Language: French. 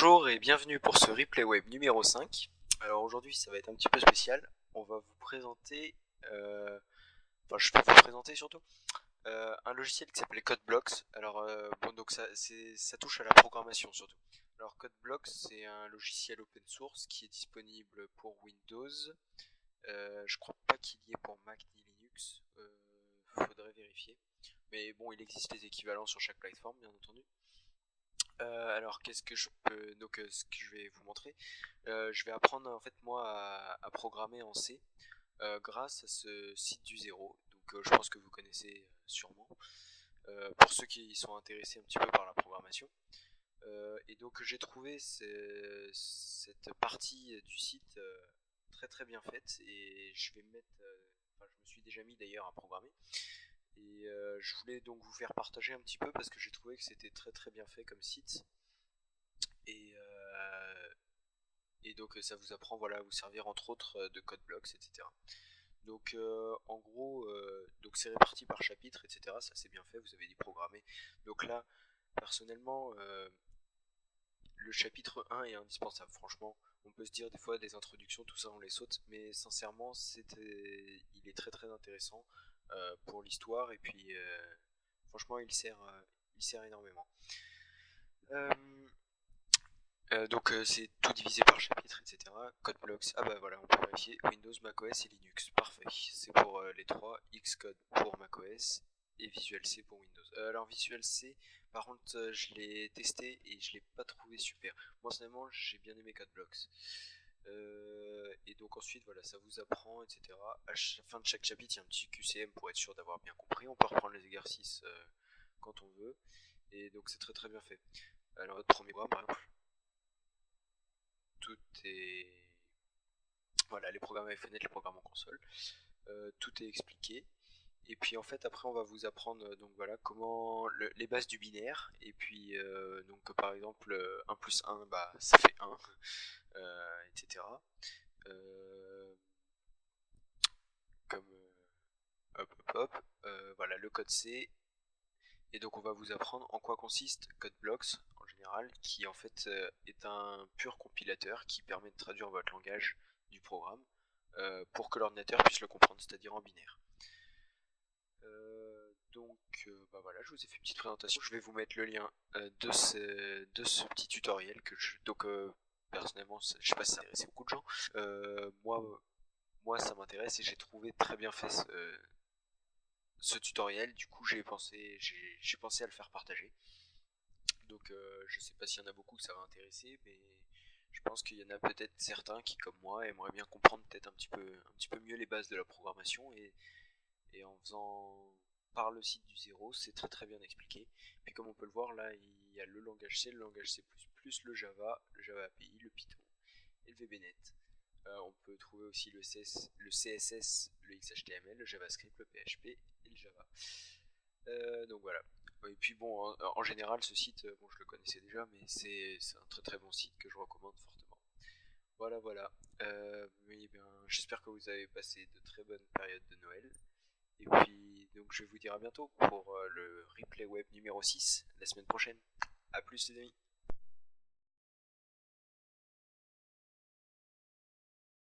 Bonjour et bienvenue pour ce replay web numéro 5. Alors aujourd'hui ça va être un petit peu spécial. On va vous présenter, je vais vous présenter surtout un logiciel qui s'appelle CodeBlocks. Alors donc ça touche à la programmation surtout. Alors CodeBlocks c'est un logiciel open source qui est disponible pour Windows. Je crois pas qu'il y ait pour Mac ni Linux. Faudrait vérifier. Mais bon, il existe des équivalents sur chaque plateforme bien entendu. Alors qu'est-ce que je peux ce que je vais vous montrer, je vais apprendre en fait moi à programmer en C grâce à ce site du zéro. Donc je pense que vous connaissez sûrement pour ceux qui sont intéressés un petit peu par la programmation. Et donc j'ai trouvé cette partie du site très très bien faite et je vais me mettre, je me suis déjà mis d'ailleurs à programmer. Et je voulais donc vous faire partager un petit peu parce que j'ai trouvé que c'était très très bien fait comme site. Et, donc ça vous apprend voilà, à vous servir entre autres de CodeBlocks, etc. Donc en gros, donc c'est réparti par chapitre, etc. Ça c'est bien fait, vous avez dit programmer. Donc là, personnellement, le chapitre 1 est indispensable, franchement. On peut se dire des fois des introductions, tout ça on les saute, mais sincèrement il est très très intéressant pour l'histoire et puis franchement il sert énormément. Donc c'est tout divisé par chapitre, etc. CodeBlocks, ah bah voilà, on peut vérifier Windows, macOS et Linux. Parfait. C'est pour les trois, Xcode pour macOS et Visual C pour Windows. Alors Visual C, par contre, je l'ai testé et je l'ai pas trouvé super. Moi personnellement, j'ai bien aimé CodeBlocks. Et donc ensuite, voilà, ça vous apprend, etc. À la fin de chaque chapitre, il y a un petit QCM pour être sûr d'avoir bien compris. On peut reprendre les exercices quand on veut. Et donc c'est très très bien fait. Alors notre premier programme, par exemple, tout est... Voilà, les programmes avec fenêtre, les programmes en console. Tout est expliqué. Et puis en fait après on va vous apprendre donc voilà comment les bases du binaire. Et puis donc par exemple 1 plus 1 bah ça fait 1, etc. Comme hop hop hop, voilà le code C. Et donc on va vous apprendre en quoi consiste CodeBlocks en général, qui en fait est un pur compilateur qui permet de traduire votre langage du programme pour que l'ordinateur puisse le comprendre, c'est-à-dire en binaire. Bah voilà, je vous ai fait une petite présentation. Je vais vous mettre le lien de ce petit tutoriel que personnellement, je sais pas si ça intéresse beaucoup de gens. Moi ça m'intéresse et j'ai trouvé très bien fait ce tutoriel. Du coup j'ai pensé à le faire partager. Donc je sais pas s'il y en a beaucoup que ça va intéresser, mais je pense qu'il y en a peut-être certains qui, comme moi, aimeraient bien comprendre peut-être un petit peu mieux les bases de la programmation et en faisant par le site du zéro, c'est très très bien expliqué. Puis comme on peut le voir là, il y a le langage C, le langage C++, le Java API, le Python et le VBNet. On peut trouver aussi le CSS, le XHTML, le JavaScript, le PHP et le Java. Donc voilà. Et puis bon, en général, ce site, bon, je le connaissais déjà, mais c'est un très très bon site que je recommande fortement. Voilà, voilà. Mais bien, j'espère que vous avez passé de très bonnes périodes de Noël. Et puis, donc, je vais vous dire à bientôt pour le replay web numéro 6 la semaine prochaine. A plus les amis.